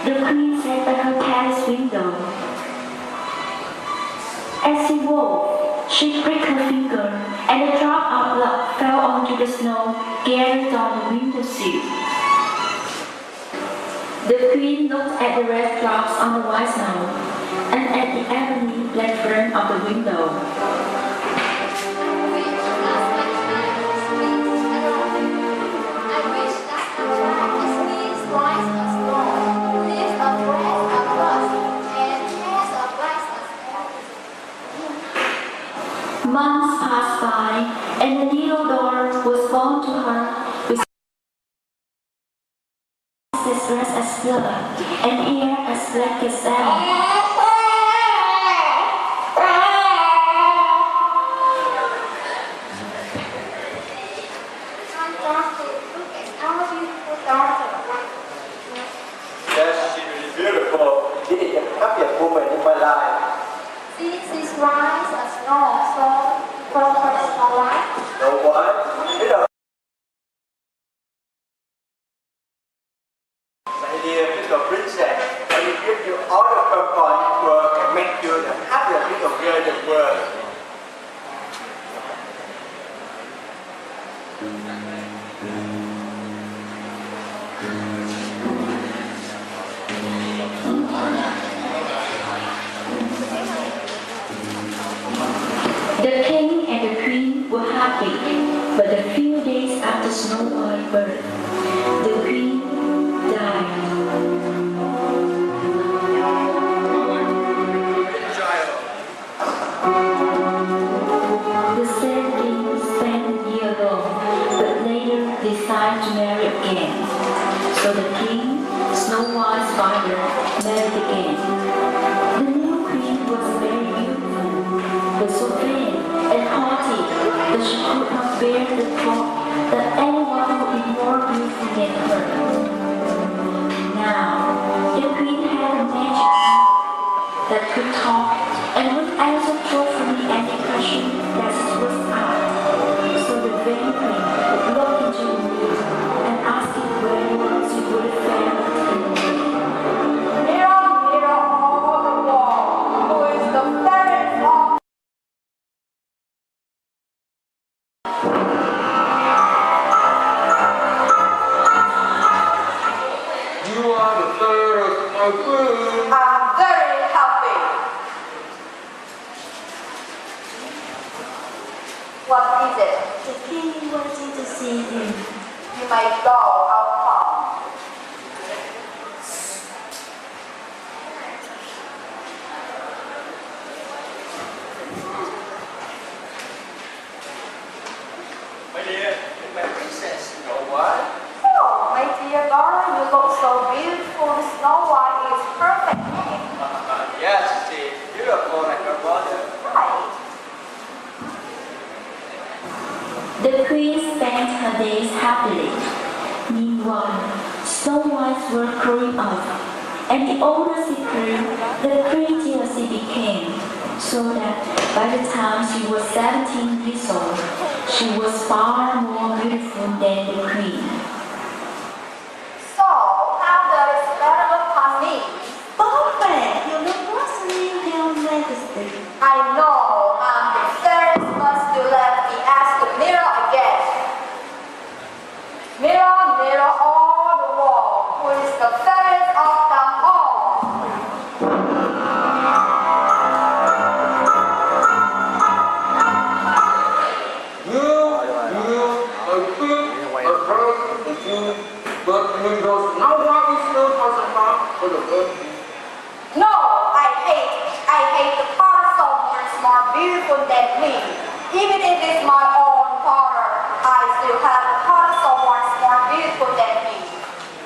The queen sat by her palace window. As she woke, she pricked her finger, and a drop of blood fell onto the snow gathered on the window sill. The queen looked at the red drops on the white snow, and at the ebony black front of the window. Months passed by, and a little daughter was born to her with dress as blood and hair as black as sand. Yes, she's really beautiful. She is the happiest woman in my life. This is rise as snow, so from her snow white. No one? You know. My dear little princess, I will give you all the comfort in the world and make you the happiest little girl in the world. The king and the queen were happy, but a few days after Snow White's birth, the queen died. The sad king spent a year alone, but later decided to marry again. So the king, Snow White's father, married again. The new queen was very beautiful, but so vain and haughty that she could not bear the thought that anyone would be more beautiful than her. Now, the queen had a magic wand that could talk and would answer truthfully any question that was asked. So the vain queen would look into the mirror and ask it where she would have found in the mirror. Mirror, mirror on the wall, who is the fairest of You are the fairest, my queen. I'm very happy. What is it? The king wanted to see you. You may go, I'll come. My dear, my princess, you know what? Oh, my dear darling, you look so beautiful. Snow White is perfect. Yes, she is beautiful like her mother. Right. The queen spent her days happily. Meanwhile, Snow White's were growing up, and the older she grew, the prettier she became, so that by the time she was 17 years old, she was far more beautiful than the queen. So, how does it better look on me? Perfect! You look rosy, Your Majesty. I know, I'm the fairest, but still let me ask the mirror again. Mirror, mirror on the wall, who is the fairest of them all? No, I hate the part someone is more beautiful than me. Even if it's my own father, I still have the part someone is more beautiful than me.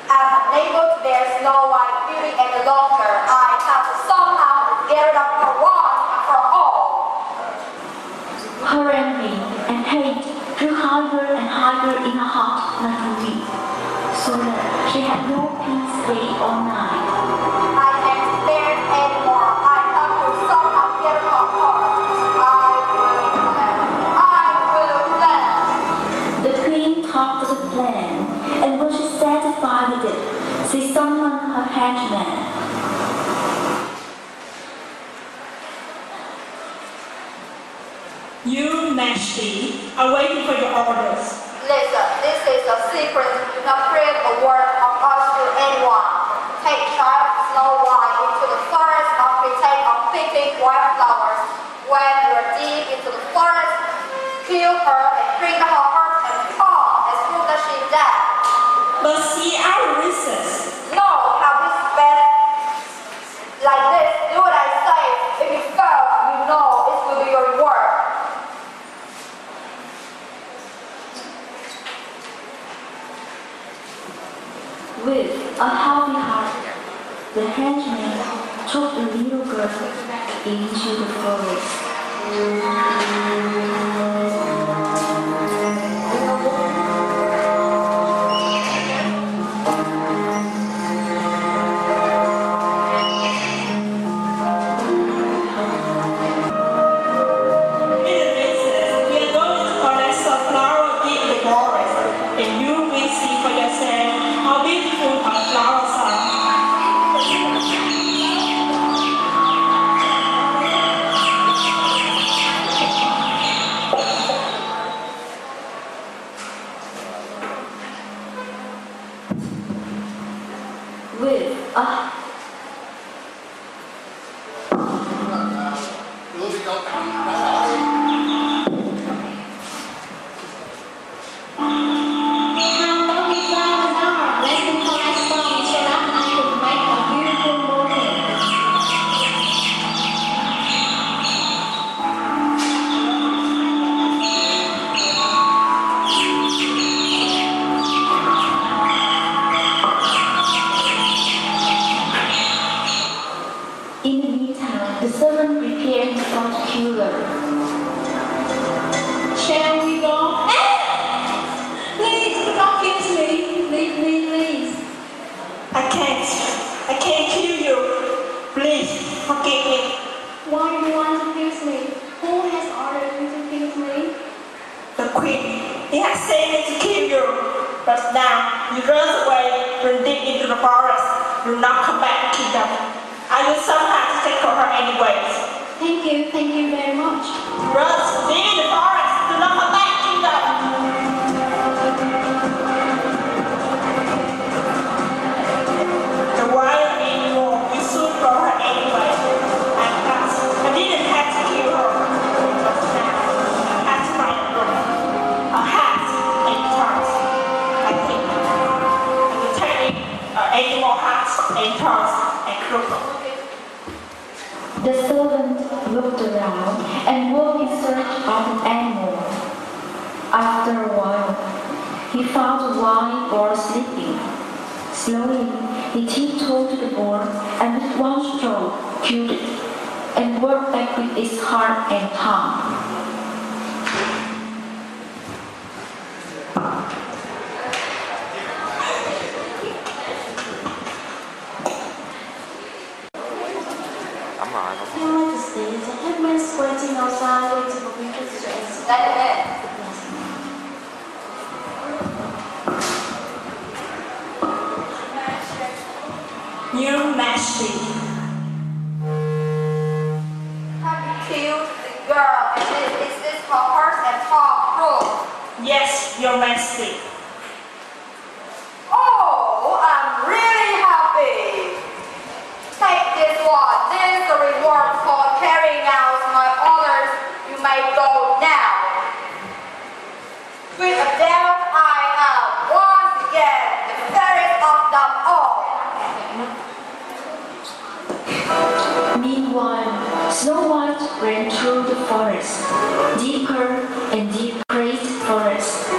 I'm unable to bear Snow White beauty any longer. I have to somehow get rid of her once and for all. Her envy and hate grew higher and higher in her heart like a weed, so that she had no peace day or night. I can't bear it anymore. I have to somehow get rid of her. I will plan. The queen talked of the plan, and when she satisfied with it, she summoned her Henchman. You, Nasty, are waiting for your orders. Listen, this is a secret. Do not breathe a word of us to anyone. Take child Snow White into the forest and pretend of picking wildflowers. When you are deep into the forest, kill her and bring her heart and palm as soon as she dies. But see our recess. No, have this bed like this. Do what I say. If you fail, you know it will be your reward. With a heavy heart, the henchman took the little girl into the forest. The servant looked around and walked in search of an animal. After a while, he found a wild boar sleeping. Slowly, he tiptoed to the boar and with one stroke killed it and worked back with its heart and tongue. Your Majesty, the headman is waiting outside, waiting for me to suggest. That is it. Your Majesty. Have you killed the girl? Is this her heart and tongue proof? Yes, Your Majesty. Oh, I'm really happy. Take this one. This is the reward for carrying out my orders. You may go now. With a doubt, I am once again the fairest of them all. Meanwhile, Snow White ran through the forest, deeper and deeper forest.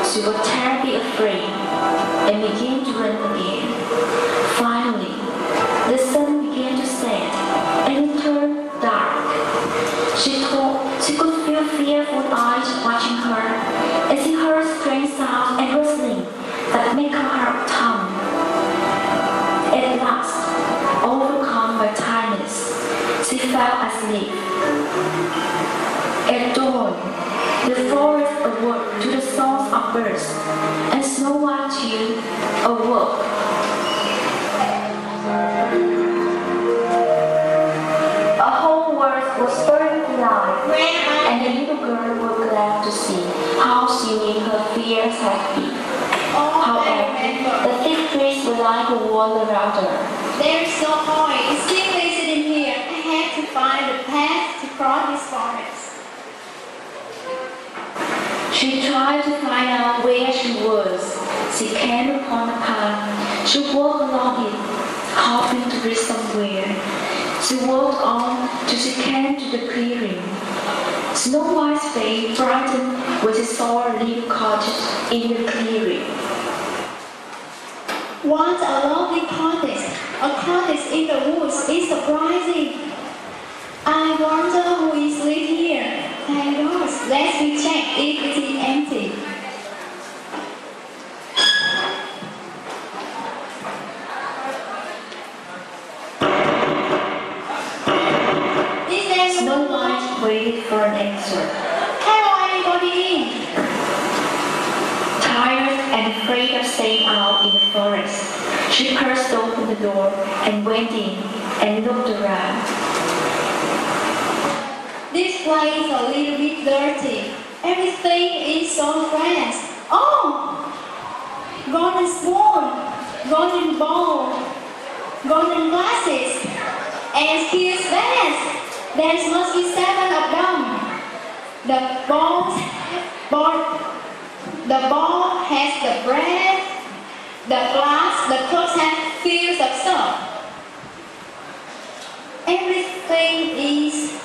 She was terribly afraid and began to run again. Finally, the sun began to set and it turned dark. She could feel fearful eyes watching her as she heard strange sounds and rustling that made her heart tumble. At last, overcome by tiredness, she fell asleep. At dawn, the forest awoke to the songs of birds, and Snow White too awoke. how silly her fears had been. However, the thick trees were like a wall around her. There is no point in simply sitting here. I have to find a path to cross this forest. She tried to find out where she was. She came upon a path. She walked along it, hoping to reach somewhere. She walked on till she came to the clearing. Snow White's face brightened when she saw a little cottage in the clearing. What a lovely cottage! A cottage in the woods is surprising. I wonder who is living here. Thank God. Let's check if it is empty. Snow White waited for an answer. Hello, anybody? Tired and afraid of staying out in the forest, she burst open the door and went in and looked around. This place is a little bit dirty. Everything is so fresh. Oh! Golden spoon, golden bowl, golden glasses, and steel bags. There must be 7 of them. The bowl has the bread, the glass, the cups have fields of stuff. Everything is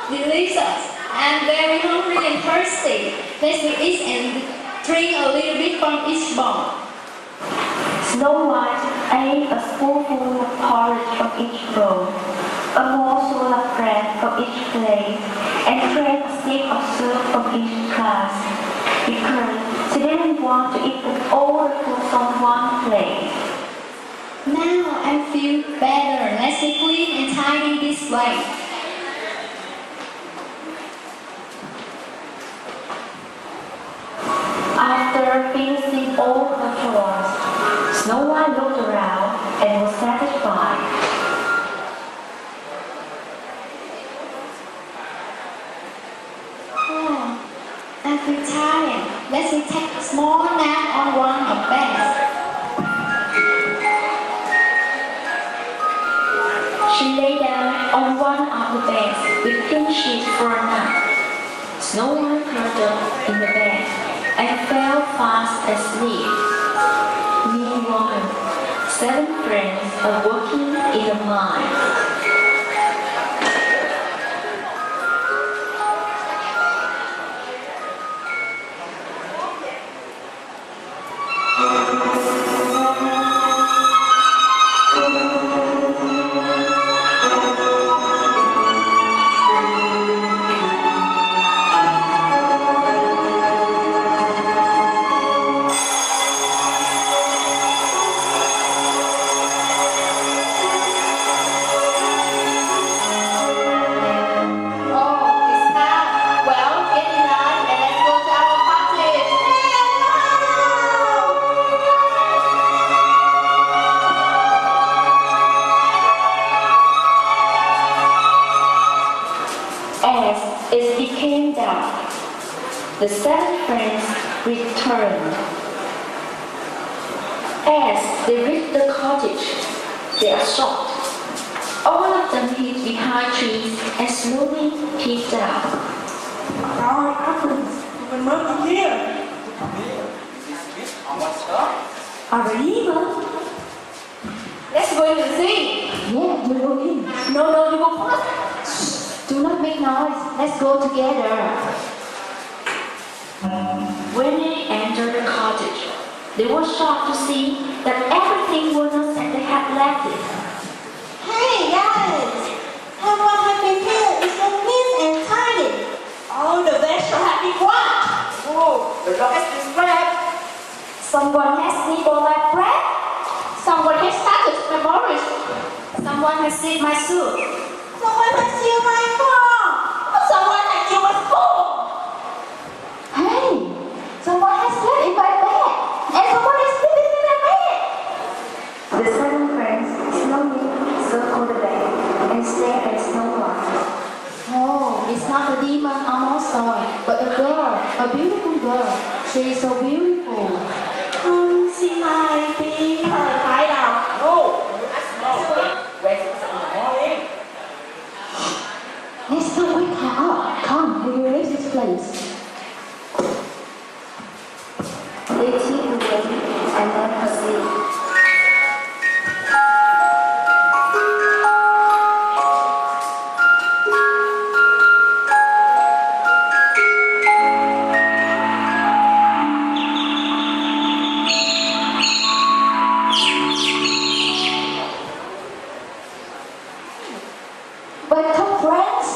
delicious. I'm very hungry and thirsty. Let's eat and drink a little bit from each bowl. Snow White ate a spoonful of porridge from each bowl, a morsel of bread from each plate, and drank a sip of soup from each glass, because she didn't want to eat all the food on one plate. Now I feel better. Let's clean and tidy this place. After finishing all her chores, Snow White looked around and was satisfied. Oh, I feel tired. Let's take a small nap on one of beds. She lay down on one of the beds with pink sheets for a nap. Snow White curled up in the bed and fell fast asleep. Meanwhile, 7 friends are working in the mine. The 7 friends returned. As they reached the cottage, they are shocked. All of them hid behind trees and slowly peeked out. Our cousins, when we're here. Are we even? Let's go in and see. Yeah, you go in. No, you go first. Do not make noise. Let's go together. When they entered the cottage, they were shocked to see that everything was not as they had left it. Hey guys, everyone has been here. It's so neat and tidy. All the vegetables have been washed. Oh, the dog has been scrubbed. Someone has nibbled my bread. Someone has started my porridge. Someone has sipped my soup. Someone has sealed my phone. Someone has killed my spoon. Hey, someone has slept in my bed. And someone is sleeping in my bed. The 7 friends slowly circled the bed and stared at Snow White. Oh, it's not a demon or monster, but a girl, a beautiful girl. girl. She is so beautiful. She might be phải đâu. No, you ask no. When it's in the morning. Let's not wake her up. Come, we will leave this place. They took away and let her sleep. But come, friends.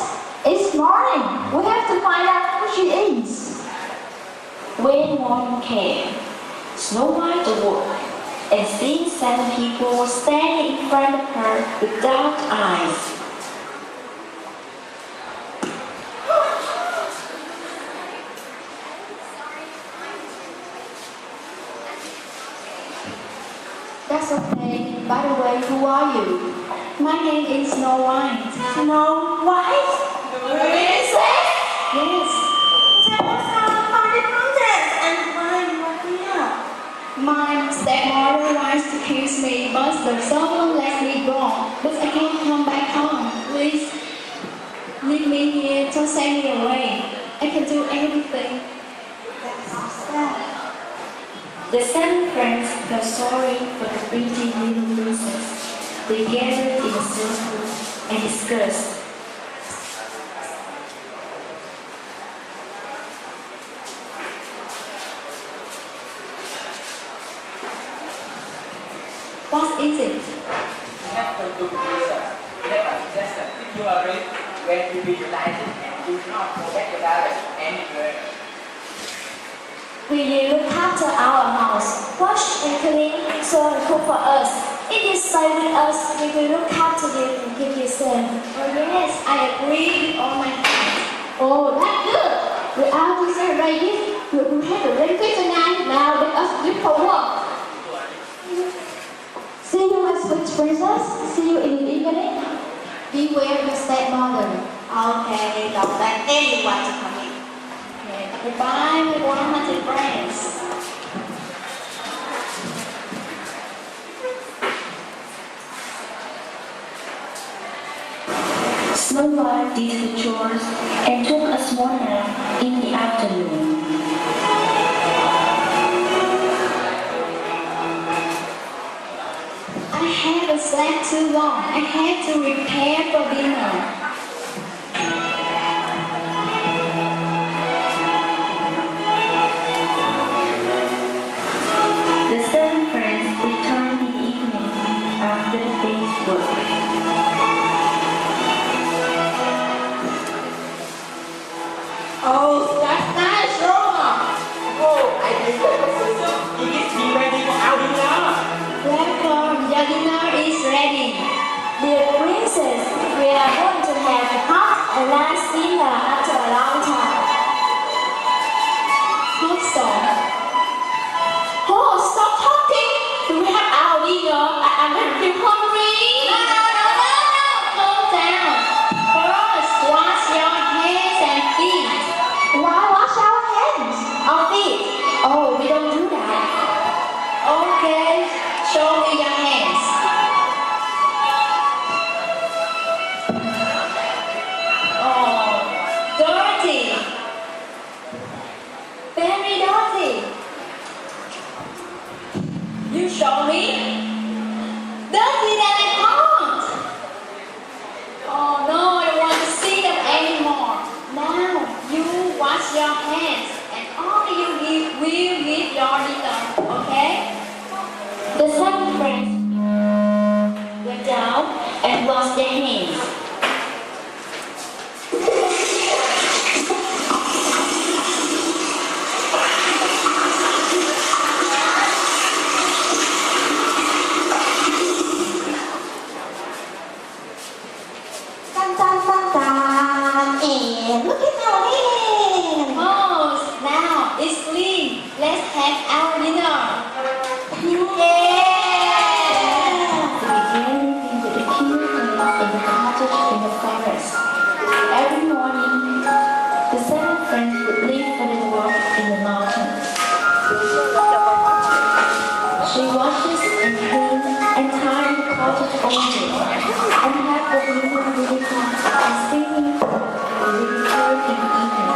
It's morning. We have to find out who she is. When morning came, Snow White awoke and seeing 7 people standing in front of her with dark eyes. That's okay. By the way, who are you? My name is Snow White. Snow White? Princess? Yes, Tell us how to find the princess and why you are here. my stepmother wants to kill me, but the someone let me go. But I can't come back home. Please leave me here. Don't send me away. I can do everything. That's so sad. The 7 friends felt sorry for the pretty little princess. They gathered in a circle and discussed. What is it? You have to do research. Never just if you are ready, when you visualize it and do not forget about it anywhere. Will you look after our house, wash and clean, sew and cook for us? If you stay with us, we will look after you and keep you safe. Oh yes, I agree with all my friends. Oh, that's good. We are to celebrate this. We will have a very good tonight. Now let us leave for work. See you, my sweet princess. See you in the evening. Beware your stepmother. Okay, don't let anyone to come in. Okay, goodbye, my 100 friends. Snow White did the chores and took a small nap in the afternoon. I haven't slept too long. I have to prepare for dinner. The 7 friends returned in the evening after the day's work. Oh, that's nice, Roma. Oh, I think that the system is be ready for our dinner. Welcome, your dinner is ready. Dear princess, we are going to have a hot and nice dinner after a long time. Hope so. Oh, stop talking! Do we have our dinner? I'm very hungry. No. Calm down. First, wash your hands and feet. Why wash our hands? Our feet? Oh, we don't do that. Okay, show me your hands. Oh, dirty. Very dirty. You show me? Dirty than I thought. Oh no, I don't want to see them anymore. Now, you wash your hands and only you will give your dinner, okay? The 7 friends went down and washed their hands. Dun, dun, dun, dun. And look at our hand. Oh, now it's clean. Let's have our dinner. Yeah. They began living with the king and in the cottage in the forest. Every morning, the 7 friends would leave for their work in the mountains. only, and have the women uniform and singing the return in evening.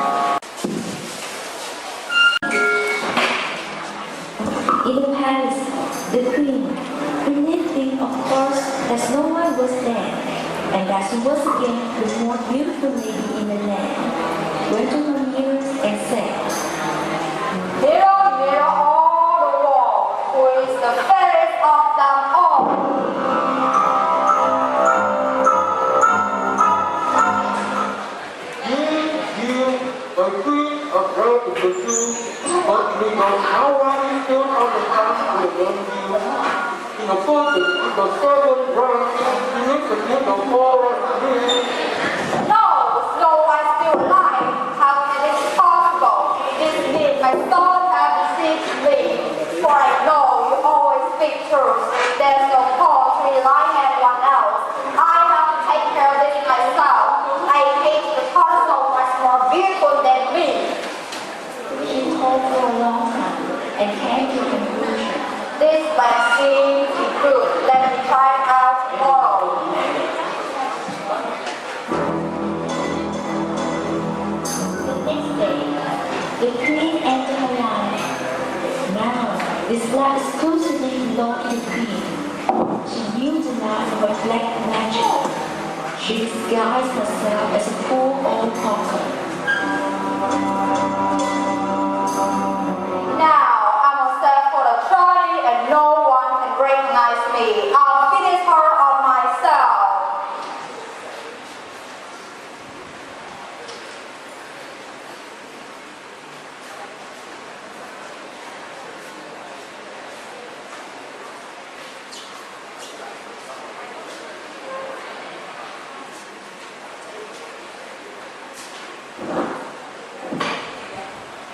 In the palace, the queen, believing of course that no one was there, and that she was again the more beautiful lady in the land, went to her mirrors and said, Mirror, mirror on the wall, who is the fairest of them all? You, the queen of earth and the dew, but we know how one is still on the path to the you. In the bosom, the servant runs, you look at you, the forest tree. No, Snow White still alive. How can it be possible? This means my soul has deceived me. For I know you always speak truth. There's no cause to rely on anyone else. I have to take care of this myself. I hate the color so much more beautiful than me. she told for a long time and came to a conclusion. This might seem to be good. Let me try it out tomorrow. The next day, the queen entered her life. Now, this light exclusively belonged to the queen. She used the light of her black magic. She disguised herself as a poor old hawker. Now, I'm a set for the party and no one can recognize me. I'll finish her on myself.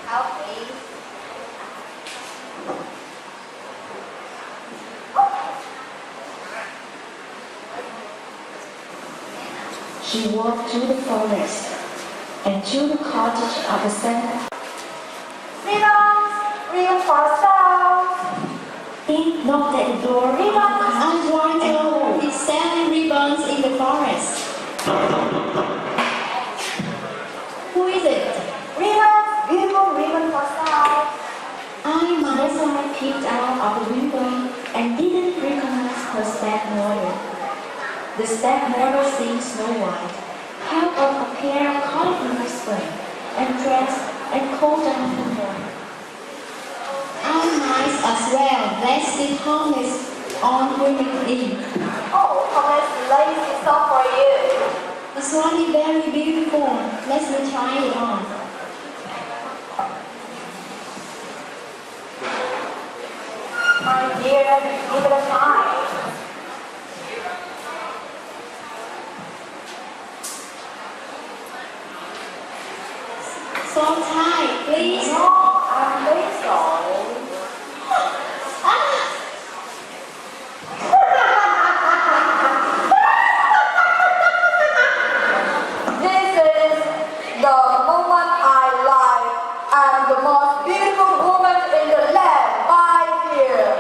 Help me. She walked through the forest and to the cottage of the center. Ribbons, ribbons for ourselves. He knocked at the door. I'm going to is selling ribbons in the forest. Who is it? Ribbons, beautiful ribbon for ourselves. Mariah peeped out of the window and didn't recognize her stepmother. The stepmother seeing Snow White, held up a pair of colorful whispers and dressed and called down her hair. I'm nice as well. Let's see how this on women in. Oh, how nice lace is up for you. It's really very beautiful. Let me try it on. My dear, give it a try. So tight, please. No, I'm very sorry. This is the woman I like. I'm the most beautiful woman in the land. Bye here.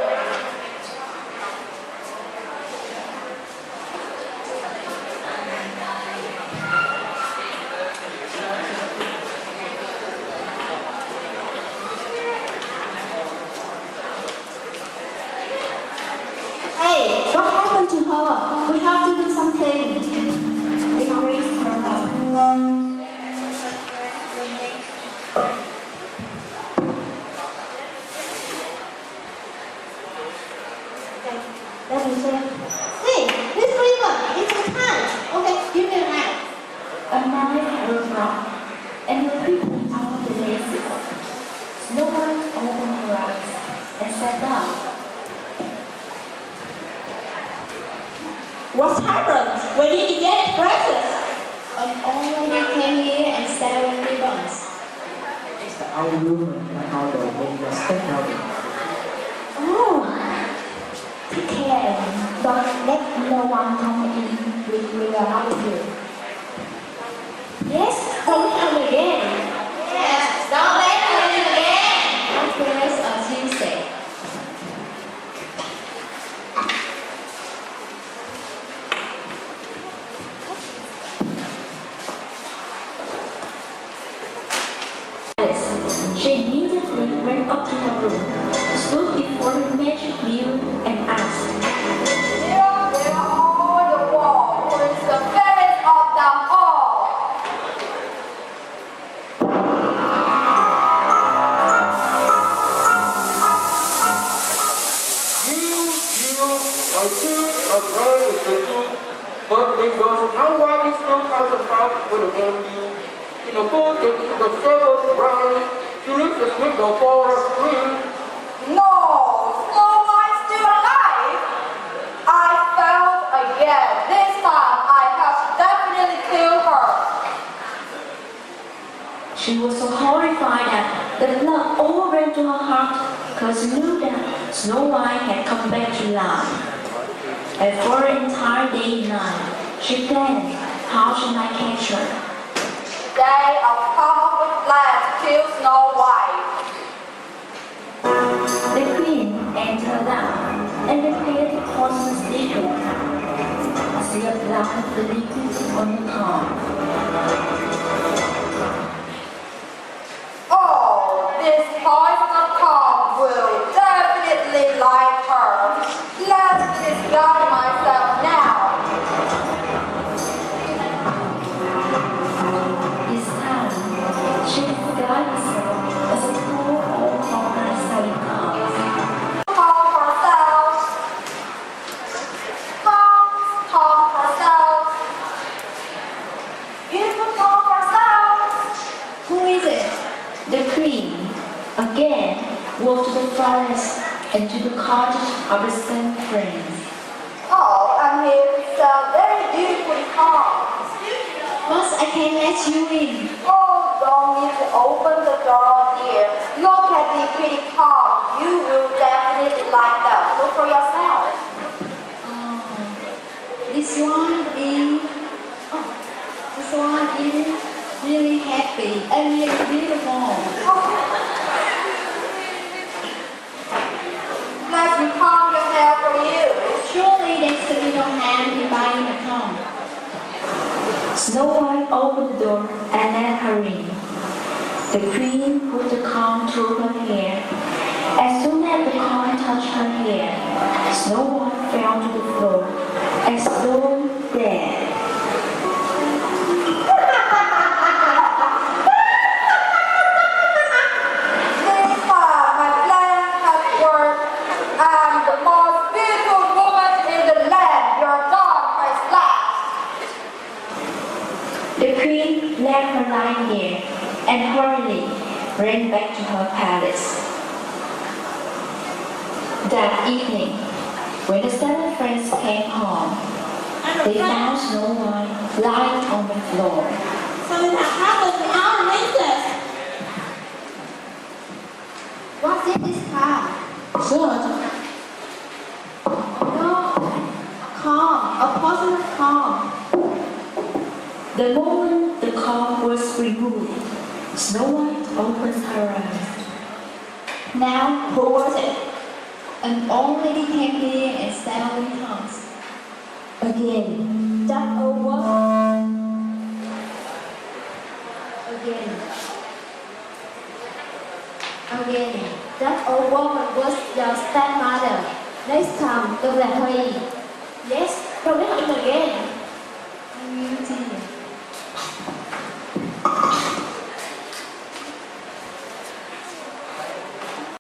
Hey, what happened to her? We have to do something. They raised her up. Let me see. Hey, this ribbon is so tight. Okay, give me a hand. A knife had a rock and the people out the laces. Snow White opened her eyes and sat down. What happened? Where did you get breakfast? An old lady came here and selling ribbons. It's the old woman that ordered when you step out. Oh, take care. Don't let no one come in with we are not here. Yes, don't come again. Yes, don't let her in again. Breakfast on Tuesday. walked to her room, stood before the magic mirror, and asked, Mirror, mirror on the wall, who is the fairest of them all? I see a girl is the truth, but it goes how wide is still out of house with a damn view. In a book, the servant brown, she looks as with the forest green. No, Snow White still alive? I found again. This time I have definitely killed her. She was so horrified that the blood overran to her heart because she knew that Snow White had come back to life. And for an entire day and night, she planned how she might catch her. Today I'll come up with plans to kill Snow White. The queen entered out and prepared the poisonous liquid. She applied the liquid on the tongue. Oh, this poison calm will definitely like her. Let's disguise myself now. This time, she disguised herself as a poor old hawker selling cars. Calm herself. Calm herself. Beautiful calm herself. Who is it? The queen again walked to the forest and to the cottage of the same friends. Oh, I'm here to sell very beautiful calm. Boss, I can let you in. Oh, don't need to open the door, dear. Look at the pretty calm. You will definitely like them. Look for yourself. Oh, this one is really happy and really beautiful. Let me comb your hair for you. Surely that's the little hand you buy in the town. Snow White opened the door and let her in. The queen put the comb through her hair. As soon as the comb touched her hair, Snow White fell to the floor as though dead. This time my plan has worked. I'm the most beautiful woman in the land. Your God has last. The queen left her lying there and hurriedly ran back to her palace. That evening, when the seven friends came home, they found Snow White lying on the floor. Something has happened to our princess. What's in this car? Good. No, a poisonous calm. The moment the comb was removed, Snow White opened her eyes. Now, who was it? An old lady came here and sat on the house. Again, That old woman. Again, that old woman was your stepmother. Next time, don't let her in. Yes, don't let her in again. Miti.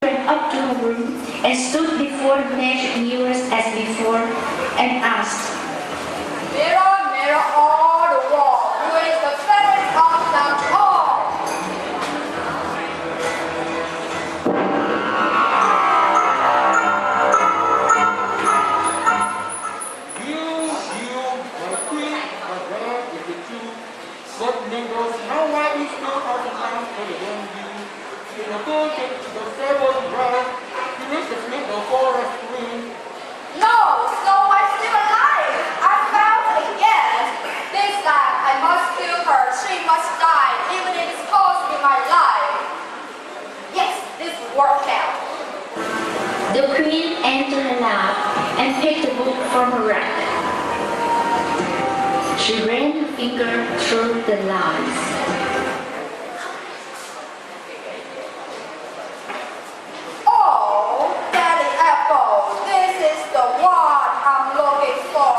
ran up to her room and stood before the magic mirrors as before and asked, Mirror, mirror on the wall. Who is the fairest of them all? You, my queen, my God is the truth, but niggas, how wide is still out of house for the damn view. In a book, the servant brown, she looks as with the forest green. No, Snow White still alive. I found again. This time I must kill her. She must die, even if it costs me my life. Yes, this worked out. The queen entered her lap and picked the book from her rack. She ran her finger through the lines. the one I'm looking for.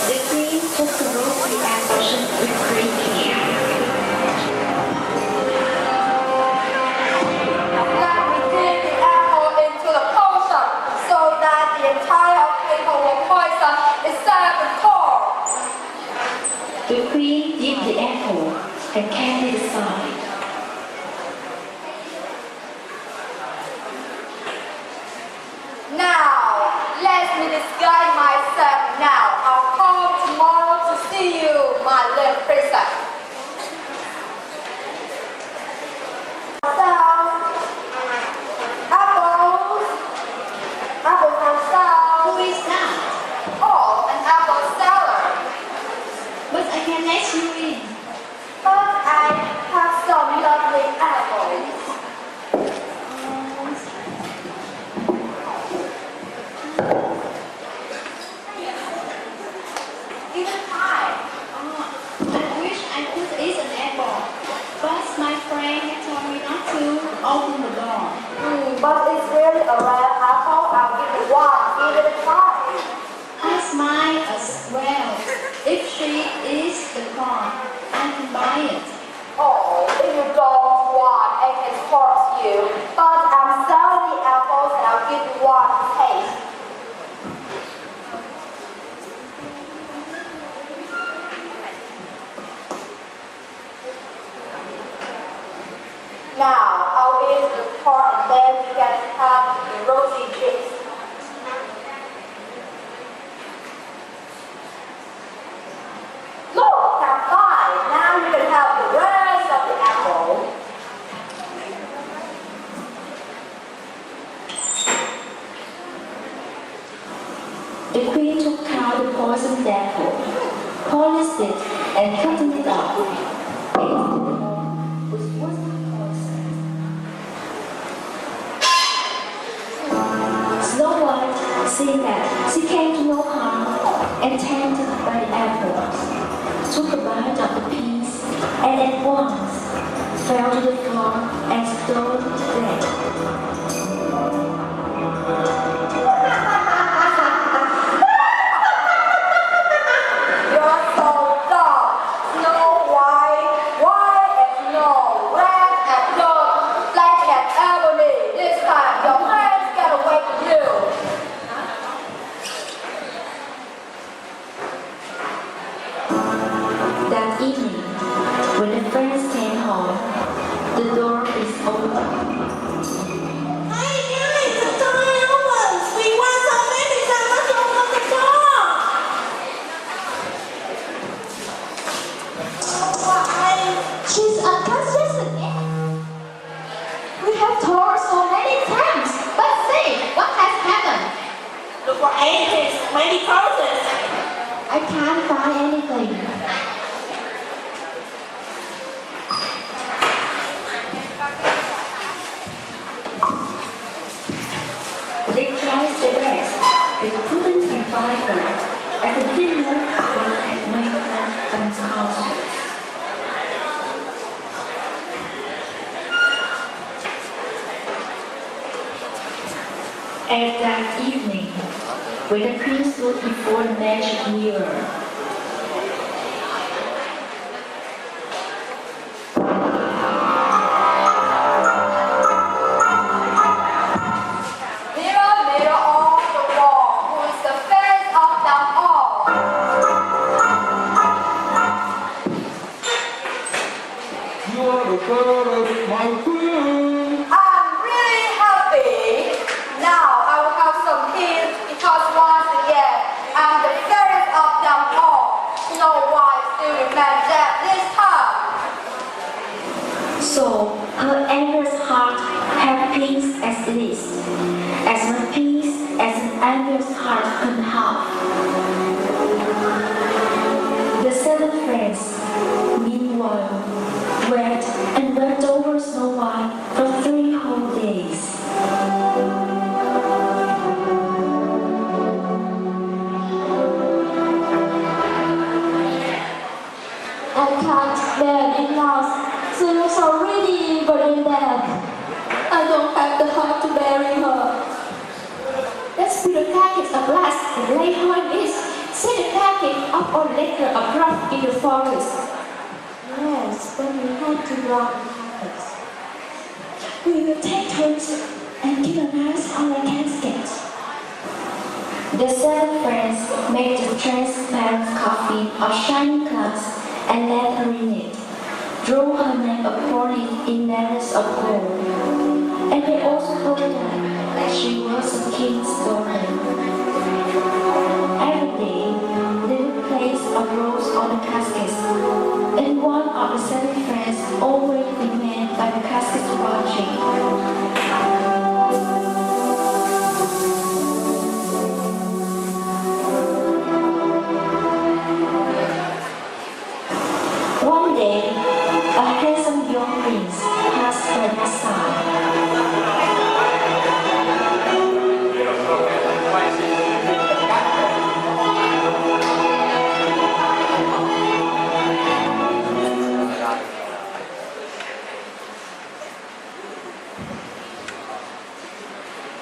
The queen took the rosy action with great care. Let me dip the apple into the potion so that the entire paper will poison except the core. The queen dipped the apple and kept it aside. Now, let me disguise myself now. I'll come tomorrow to see you, my little princess. Apples for sale. Who is that? Oh, an apple seller. But I can let you in. But I have some lovely apples. Even pie. I wish I could eat an apple, but my friend had told me not to open the door. But it's really a rare apple. I'll give you one. Give it a try. Ask mine as well. If she is the corn, I can buy it. Oh, if you don't want, I can force you. But I'm selling the apples and I'll give you one to taste. Now, I'll eat the part and then we can have the rosy juice. Look, I'm fine. Now you can have the rest of the apple. The queen took out the poisoned apple, polished it, and cut it off. Which was not poisoned. Snow White, seeing that she came to no harm, and tempted by the apples, took a bite of the piece, and at once fell to the floor and stole to death. You're so dumb. Snow White, white as snow, red as blood, black as ebony. This time your hands get away from you. That evening, when the friends came home, the door is open. Hey guys, the door opens. We want some medicine. Let's open the door. Why? She's unconscious again. We have told her so many times. But see, what has happened? Look for anything. Many causes. I can't find anything. They tried their best. They couldn't find her, and the dinner had made them unconscious. At that evening, when the queen stood before the magic mirror, Mirror, mirror on the wall, who is the fairest of them all? You are the fairest, my queen. I'm really happy. Now I will have some peace because once again, I'm the fairest of them all. Snow White still remains dead this time. so her anger's heart had peace as it is, as much peace as an anger's heart could have. The seven friends, meanwhile, wept and wept over Snow White for 3 whole days. I can't bear it now. She looks so really evil in there. I don't have the heart to bury her. Let's put a packet of glass and lay her on it. Set the packet up on letter of rock in the forest. Yes, but we have to rock the packets. We will take turns and keep an eye on the casket. The 7 friends made the transparent coffin of shining glass and laid her in it, drew her name upon it in letters of gold, and they also told her that she was a king's daughter. Every day, they would place a rose on the casket, and one of the 7 friends always remained by the casket watching. One day, a handsome young prince passed by their side.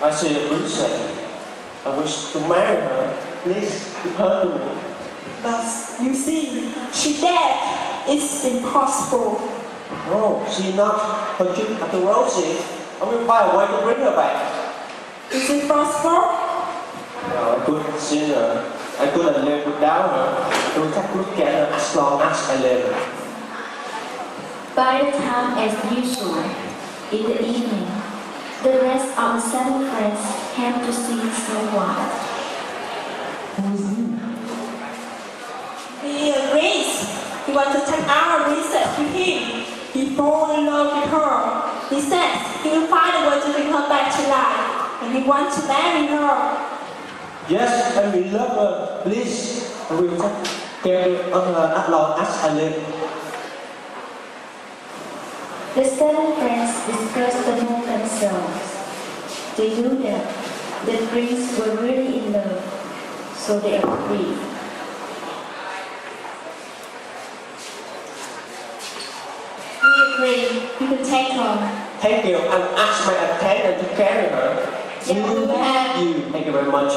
I see a princess. I wish to marry her. Please give her to me. But you see, she dead. It's impossible. No, she not her trip at the Rosy. I will find a way to bring her back. Is it possible? No, I couldn't see her. I couldn't live without her. I will just look at her as long as I live. By the time, as usual, in the evening, the rest of the 7 friends came to see Snow White. He agrees. He wants to take our princess with him. He falls in love with her. He says he will find a way to bring her back to life. And he wants to marry her. Yes, I will love her. Please, I will take care of her as long as I live. The 7 friends discussed among themselves. They knew that the prince were really in love, so they agreed. We agree. You can take her. Thank you. I will ask my attendant to carry her. Thank you very much.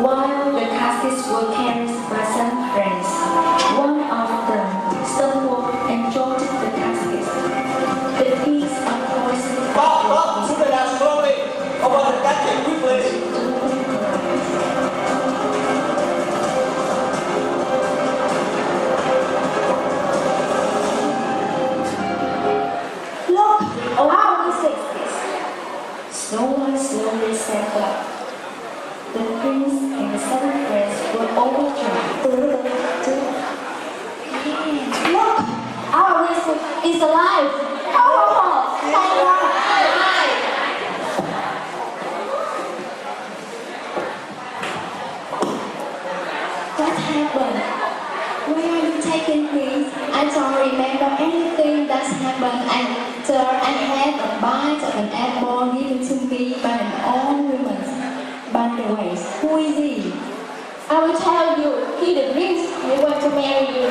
While the caskets were carried by 7 friends, one of them stumbled and dropped the casket. The piece of poison. Stop! Put it down slowly. Open the casket quickly. Look! Around the 60s. Snow White slowly sat up. The prince and the 7 friends were overjoyed. Look! Our wizard is alive! Oh! Thank God! What happened? Where are you taking me? I don't remember anything that's happened after I had a bite of an apple given to me by an old woman. By the way, who is he? I will tell you, he the prince we want to marry you.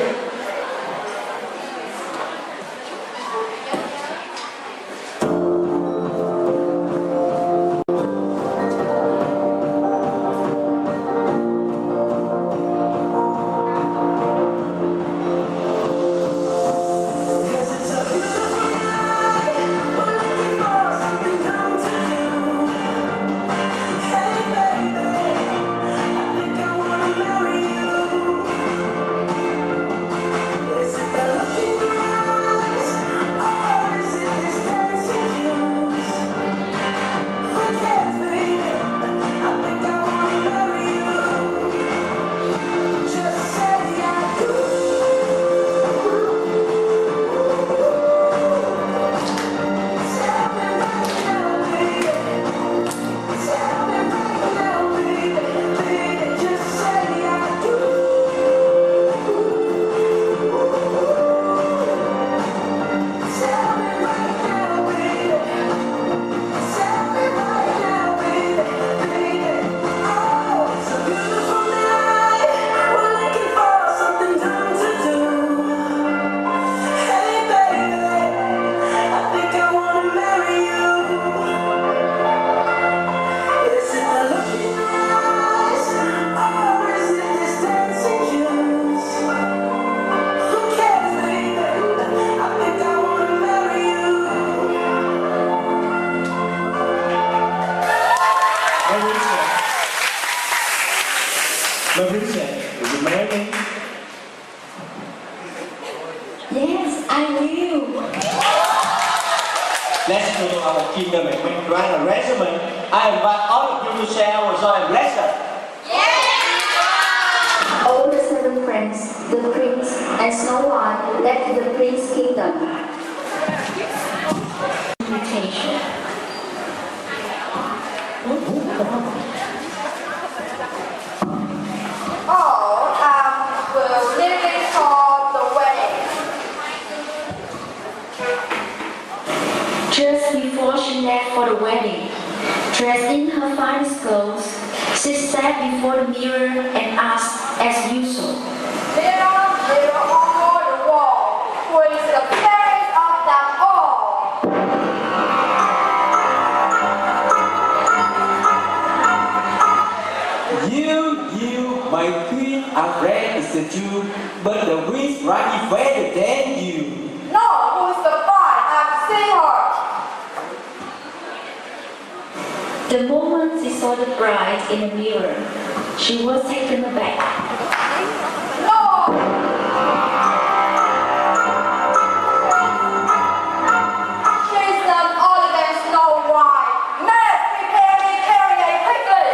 Yes, I will. Let's go to our kingdom and when grant a resume. I invite all of you to share our joy and blessing. All the 7 friends, the prince and Snow White, left the prince's kingdom. Invitation. We're leaving for the wedding. Just before she left for the wedding, dressed in her finest clothes, she sat before the mirror and asked as usual, Mirror on the wall, who is the fairest of them all? You, my queen, are ready to you, but the winds right better than you. No, who is the bride? I've seen her. the moment she saw the bride in the mirror, she was taken aback. No! She's none other than Snow White. Maid, prepare me, carry her quickly.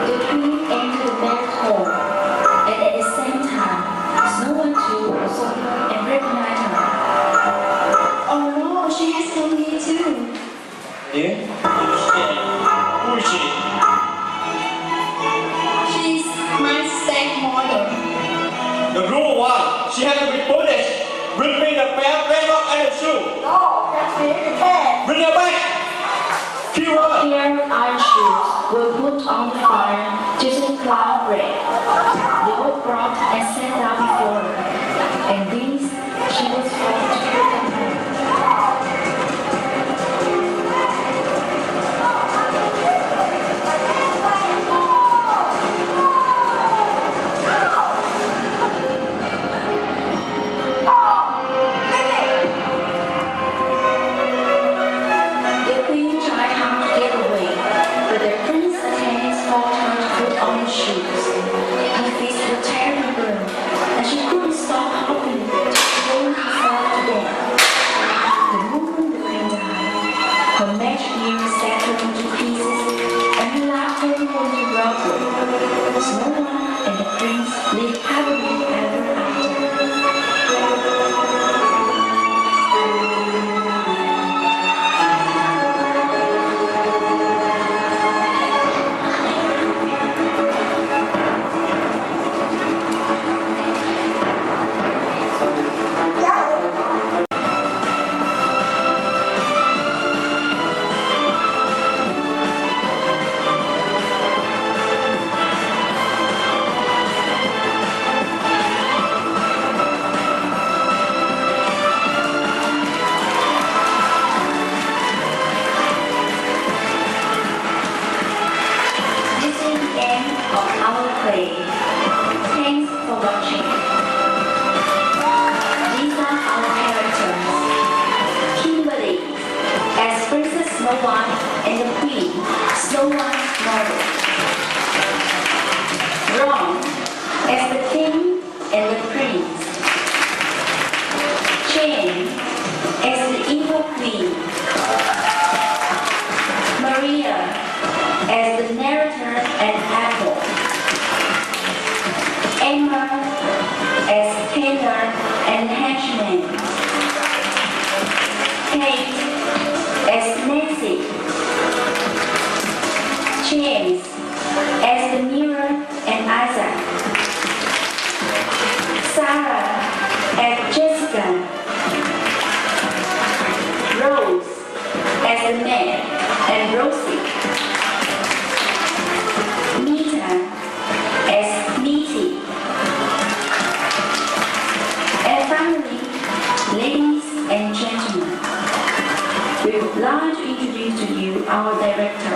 The queen entered the marriage hall, and at the same time, Snow White too saw her and recognized her. Oh no, she has come here too. Yeah? Who is she? She's my stepmother. The rule one. She has to be punished. Bring me the belt, red rock, and the shoe. No, that's me, you can't. Bring her back. Kill her. A pair of iron shoes were put on the fire to the cloud red. They were brought and set out before her, and these she was forced to put on her. The queen tried hard to get away, but the prince's attendants forced her to put on the shoes. Her feet were terribly burned, and she couldn't stop hopping to throw herself to death. The moment the queen died, her magic mirror shattered into pieces, and her life turned into rubble. Snow White and the prince lived happily ever after. This is the end of our play. Thanks for watching. These are our characters. Kimberly as Princess Snow White and the Queen, Snow White's mother. Ron as the King and the Prince. Jane as the evil Queen. Mariah as the narrator and apple. Emma as Kayla and Henchman. Kate as Nancy. James as the mirror and Isaac. Sarah as Jessica. Rose as the man and Rosy. Mita as Miti. And finally, ladies and gentlemen, we would like to introduce to you our director,